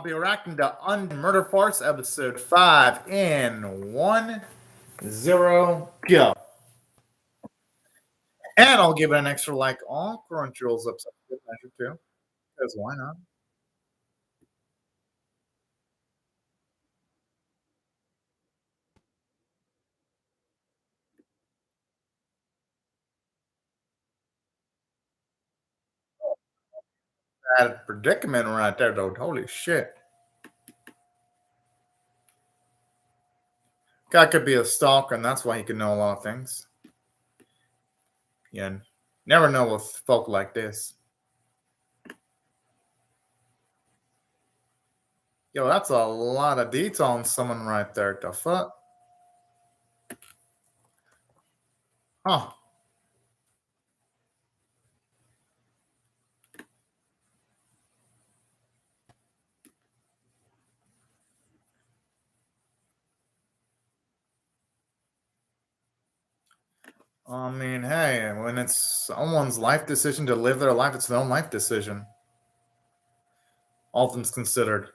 I'll be reacting to Undead Murder Farce episode 5 in 1, 0, go. And I'll give it an extra like all Crunchyroll's upset good measure too. Because why not? That predicament right there though. Holy shit. Guy could be a stalker, and that's why he could know a lot of things. You never know with folk like this. Yo, that's a lot of detail on someone right there. The fuck? Huh. I mean, hey, when it's someone's life decision to live their life, it's their own life decision. All things considered.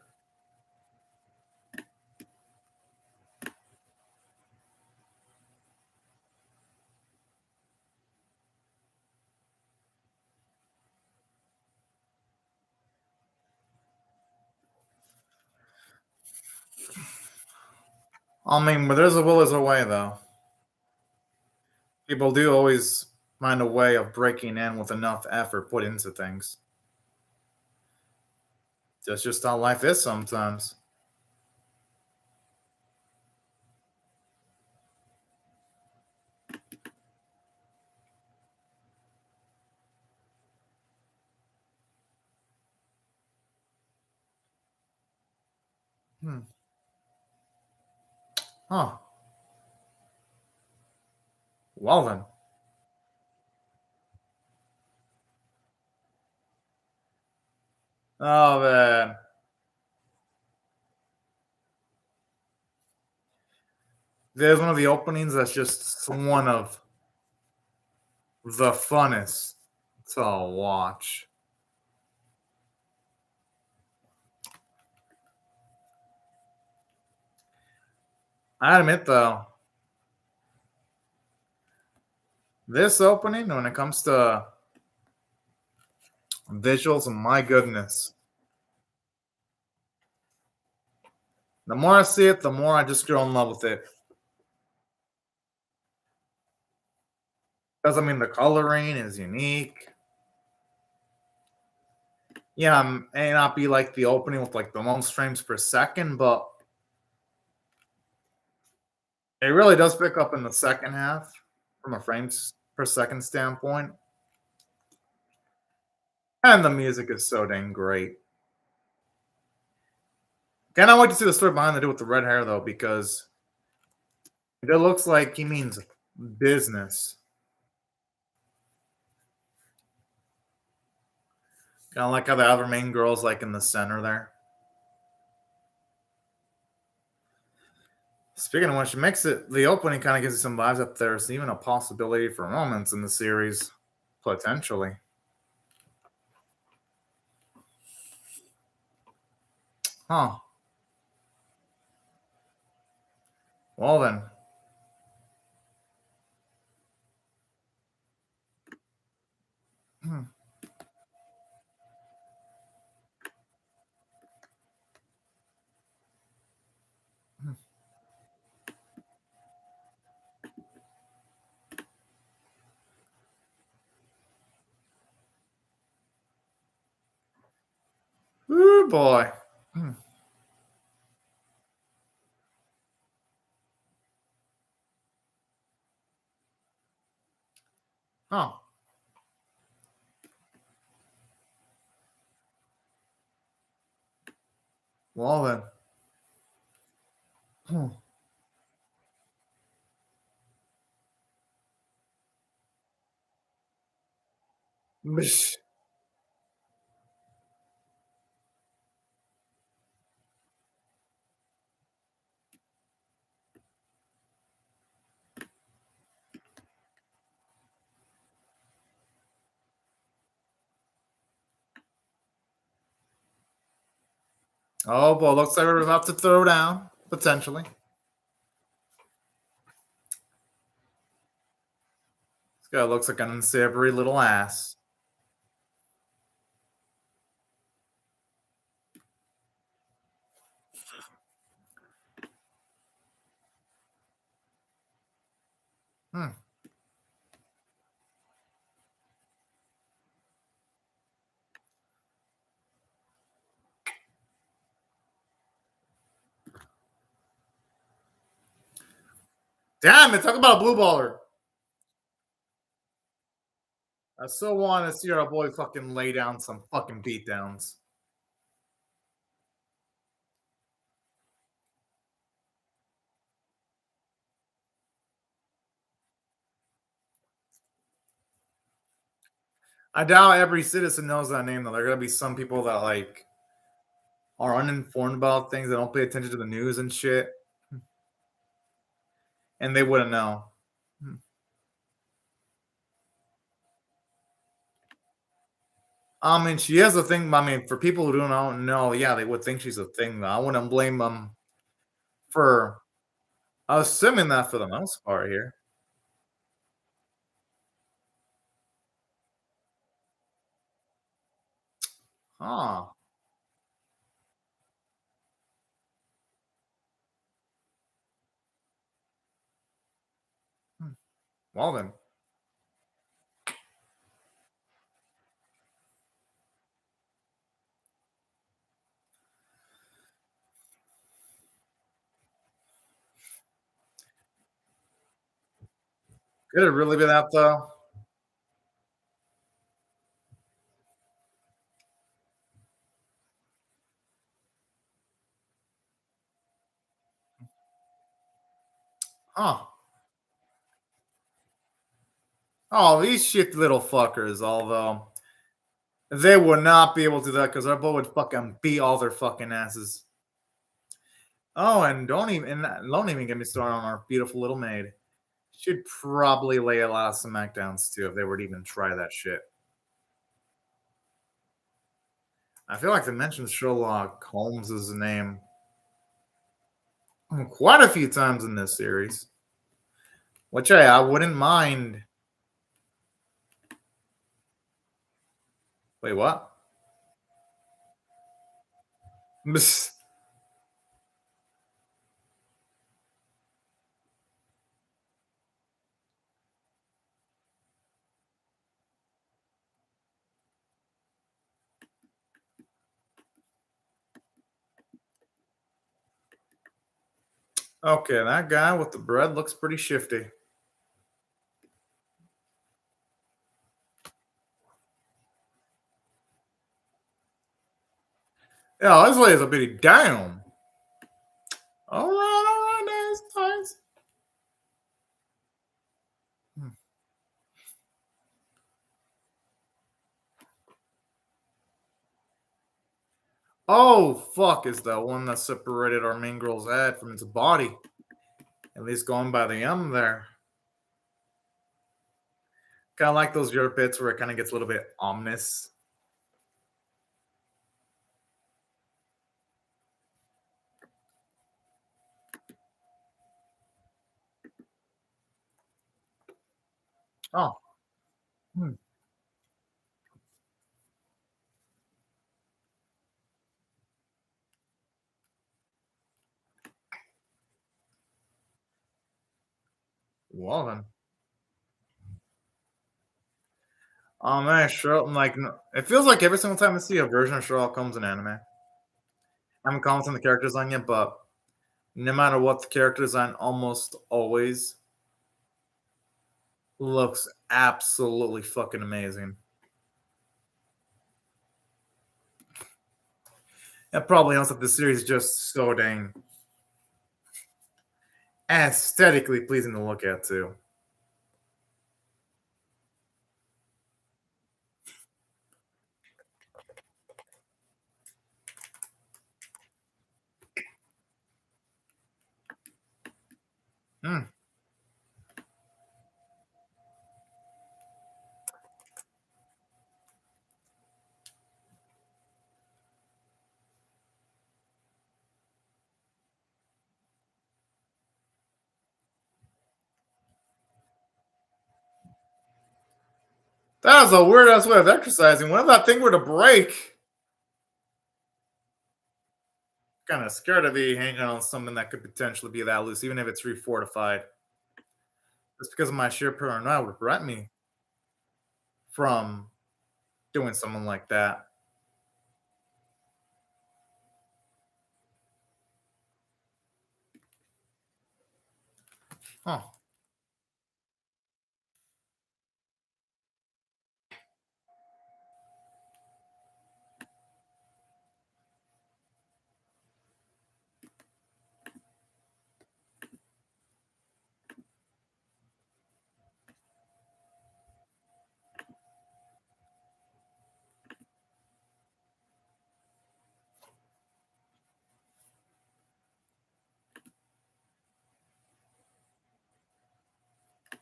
I mean, but there's a will, there's a way, though. People do always find a way of breaking in with enough effort put into things. That's just how life is sometimes. Huh. Well then. Oh man. There's one of the openings that's just one of the funnest to watch. I admit though, this opening, when it comes to visuals, my goodness. The more I see it, the more I just grow in love with it. Because I mean, the coloring is unique. Yeah, may not be like the opening with like the most frames per second, but it really does pick up in the second half from a frames per second standpoint. And the music is so dang great. Cannot wait to see the story behind the dude with the red hair though, because it looks like he means business. Kind of like how the other main girl's like in the center there. Speaking of which, it makes it the opening kind of gives you some vibes that there's even a possibility for moments in the series, potentially. Huh. Well then. Hmm. Ooh boy. Hmm. Huh. Well then. Hmm. Bish. Oh boy, looks like we're about to throw down potentially. This guy looks like an unsavory little ass. Hmm. Damn it! Talk about a blue baller. I so want to see our boy fucking lay down some fucking beatdowns. I doubt every citizen knows that name though. There are gonna be some people that like are uninformed about things. That don't pay attention to the news and shit, and they wouldn't know. Hmm. I mean, she is a thing. I mean, for people who don't know, yeah, they would think she's a thing. Though I wouldn't blame them for assuming that for the most part here. Huh. Hmm. Well then, could it really be that though? Huh. Oh, these shit little fuckers. Although they would not be able to do that because our boy would fucking beat all their fucking asses. Oh, and don't even get me started on our beautiful little maid. She'd probably lay a lot of smackdowns too if they were to even try that shit. I feel like they mentioned Sherlock Holmes's name quite a few times in this series, which I wouldn't mind. Wait, what? Okay, that guy with the bread looks pretty shifty. Yeah, this lady's a bitty down. All right, nice, nice. Hmm. Oh, fuck, is that one that separated our main girl's head from its body? At least going by the there. Kind of like those Europe bits where it kind of gets a little bit ominous. Oh, hmm. Well then. Oh man, Sherlock, like, it feels like every single time I see a version of Sherlock Holmes in anime, I haven't commented on the character design yet, but no matter what, the character design almost always looks absolutely fucking amazing. That probably helps that the series is just so dang aesthetically pleasing to look at too. Hmm. That was a weird ass way of exercising. What if that thing were to break? Kind of scared of be hanging on something that could potentially be that loose, even if it's refortified. Just because of my sheer paranoia would prevent me from doing something like that. Huh.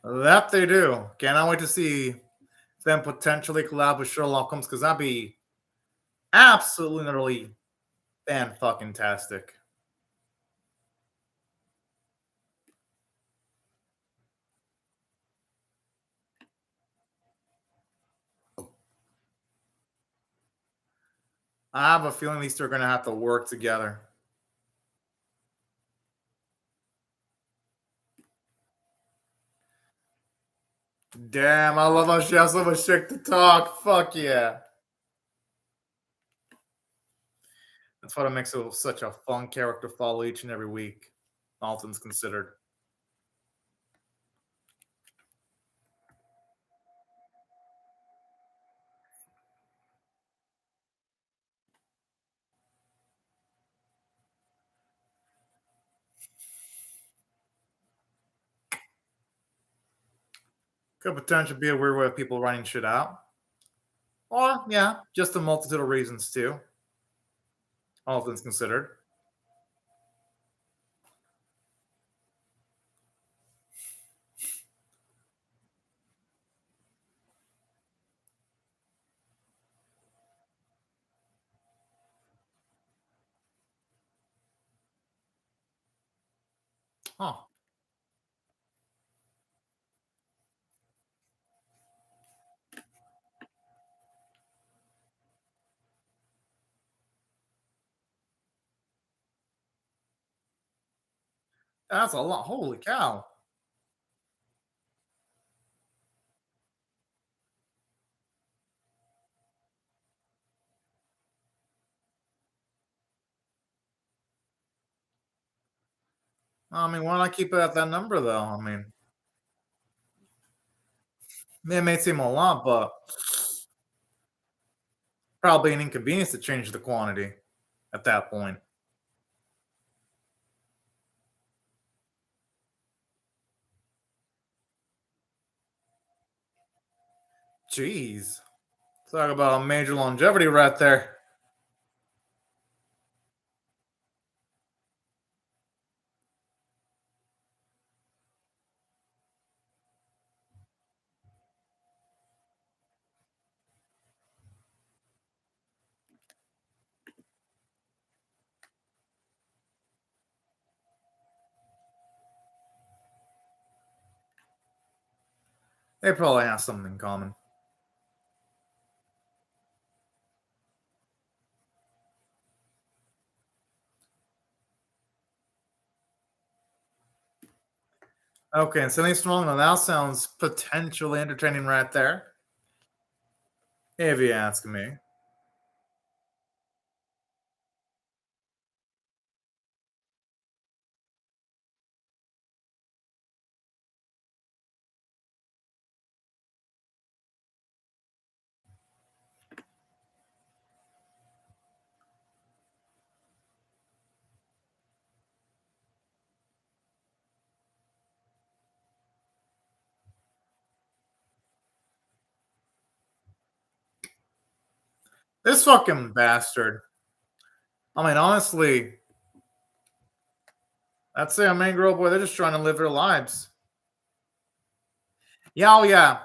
That they do. Cannot wait to see them potentially collab with Sherlock Holmes because that'd be absolutely fan fucking tastic. I have a feeling these two are gonna have to work together. Damn, I love how she has so much shit to talk. Fuck yeah. That's what makes it such a fun character to follow each and every week. All things considered. Could potentially be a weird way of people writing shit out. Or, yeah, just a multitude of reasons too. All things considered. Huh. That's a lot. Holy cow. I mean, why not keep it at that number though? I mean, it may seem a lot, but probably an inconvenience to change the quantity at that point. Jeez. Talk about a major longevity right there. They probably have something in common. Okay, and something strong. Now that sounds potentially entertaining right there. If you ask me. This fucking bastard. I mean, honestly, I'd say a main girl boy, they're just trying to live their lives. Yeah, oh yeah.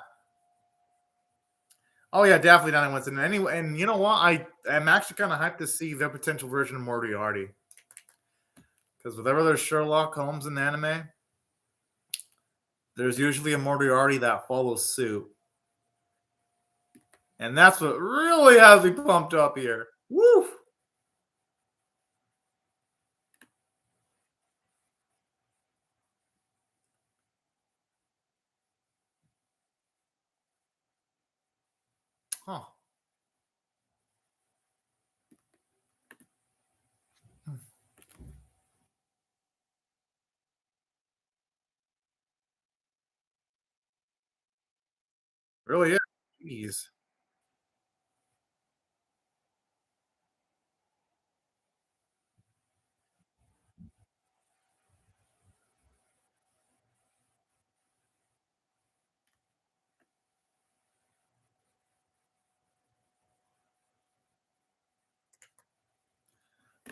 Oh yeah, definitely not what's in it. Anyway, and you know what? I am actually kind of hyped to see their potential version of Moriarty. Because whenever there's Sherlock Holmes in anime, there's usually a Moriarty that follows suit. And that's what really has me pumped up here. Woo! Huh. Really is. Jeez.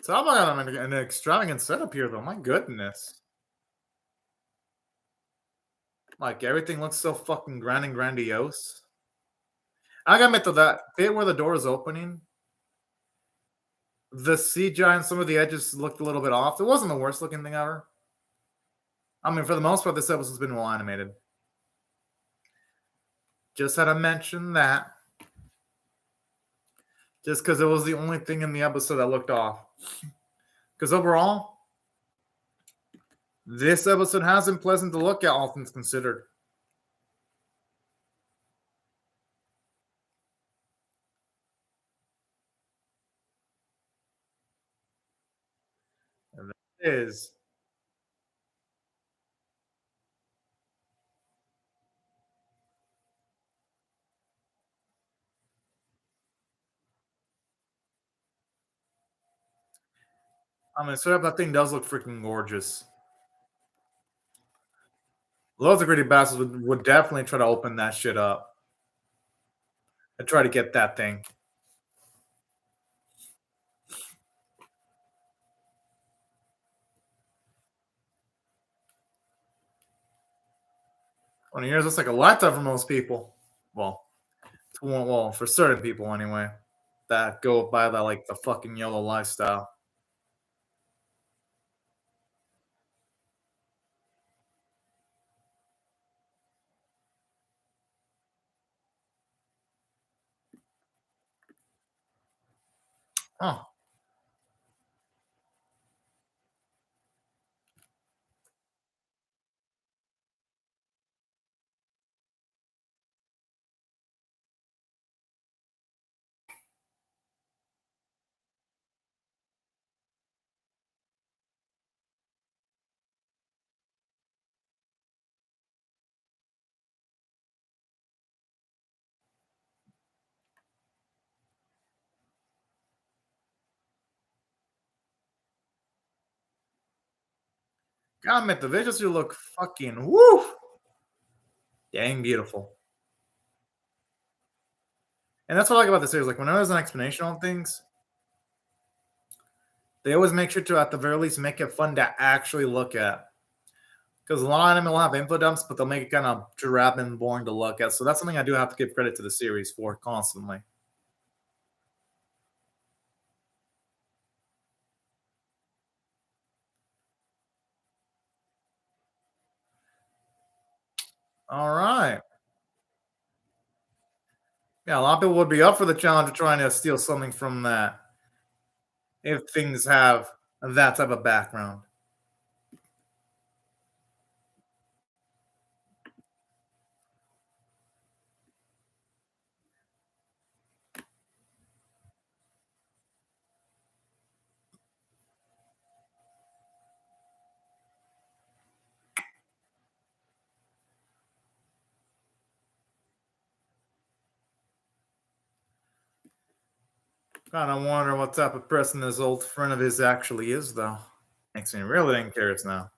Talk about an extravagant setup here, though. My goodness. Like, everything looks so fucking grand and grandiose. I gotta admit, though, that bit where the door is opening, the CGI and some of the edges looked a little bit off. It wasn't the worst looking thing ever. I mean, for the most part, this episode's been well animated. Just had to mention that. Just because it was the only thing in the episode that looked off. Because overall, this episode has been pleasant to look at, all things considered. And that is. I mean, straight up, that thing does look freaking gorgeous. Loads of greedy bastards would definitely try to open that shit up and try to get that thing. $20 that's like a lifetime for most people. Well, for certain people anyway, that go by the like the fucking yellow lifestyle. Oh, God, admit the visuals you look fucking woo, dang beautiful. And that's what I like about the series. Like whenever there's an explanation on things, they always make sure to at the very least make it fun to actually look at. Because a lot of anime will have info dumps, but they'll make it kind of drab and boring to look at. So that's something I do have to give credit to the series for constantly. All right. Yeah, a lot of people would be up for the challenge of trying to steal something from that if things have that type of background. Kind of wonder what type of person this old friend of his actually is, though. Makes me really dang curious now.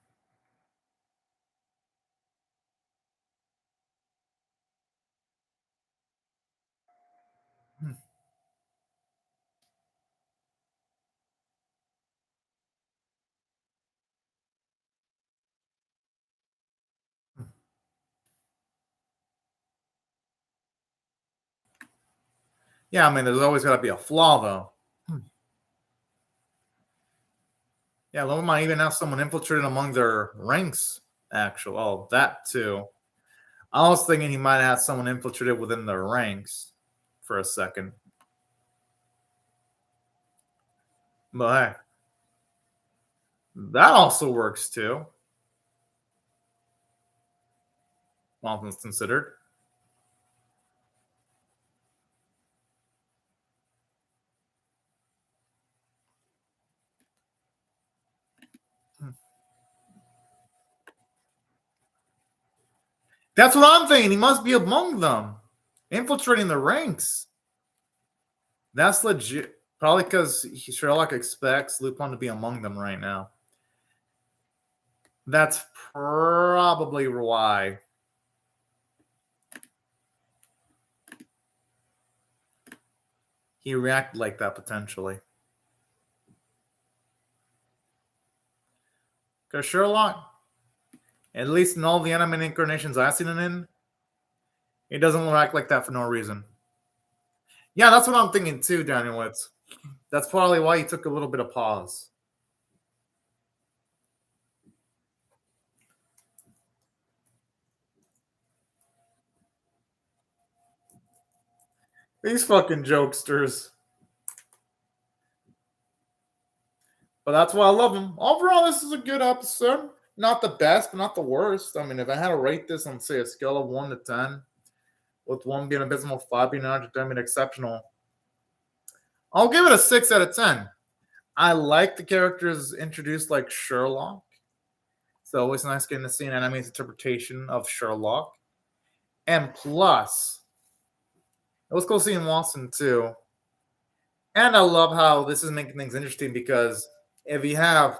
Hmm. Yeah, I mean, there's always got to be a flaw, though. Hmm. Yeah, Loma might even have someone infiltrated among their ranks. Actual, oh, that too. I was thinking he might have someone infiltrated within their ranks for a second. But hey, that also works too. All things considered. That's what I'm thinking. He must be among them, infiltrating the ranks. That's legit. Probably because Sherlock expects Lupin to be among them right now. That's probably why. He reacted like that potentially. Because Sherlock, at least in all the anime incarnations I've seen him in, he doesn't react like that for no reason. Yeah, that's what I'm thinking too, Daniel Witz. That's probably why he took a little bit of pause. These fucking jokesters. But that's why I love them. Overall, this is a good episode. Not the best, but not the worst. I mean, if I had to rate this on, say, a scale of 1 to 10, with 1 being abysmal, 5 being average, 10 being exceptional, I'll give it a 6 out of 10. I like the characters introduced like Sherlock. It's always nice getting to see an anime's interpretation of Sherlock. And plus, it was cool seeing Watson too. And I love how this is making things interesting because if you have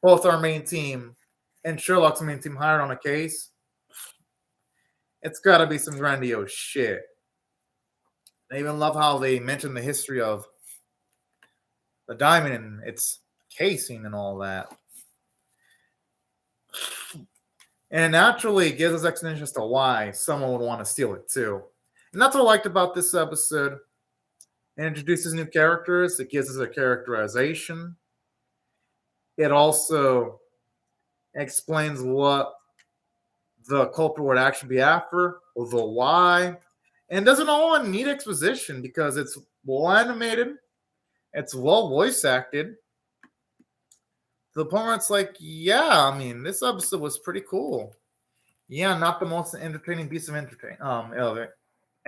both our main team and Sherlock's main team hired on a case, it's got to be some grandiose shit. I even love how they mention the history of the diamond and its casing and all that. And it naturally gives us explanation as to why someone would want to steal it too. And that's what I liked about this episode. It introduces new characters. It gives us a characterization. It also explains what the culprit would actually be after, the why. And doesn't all need exposition because it's well animated. It's well voice acted. To the point where it's like, yeah, I mean, this episode was pretty cool. Yeah, not the most entertaining piece of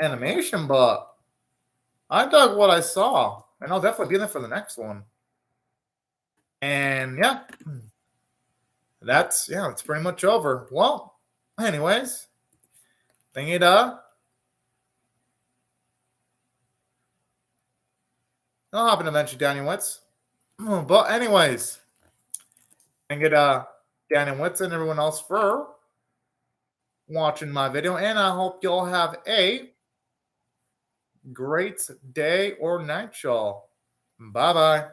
animation, but I dug what I saw, and I'll definitely be there for the next one. And yeah, that's pretty much over. Well, anyways, thingy da. I'll happen eventually, Danny Witz. But anyways, thank you to Danny Witz and everyone else for watching my video, and I hope y'all have a great day or night, y'all. Bye-bye.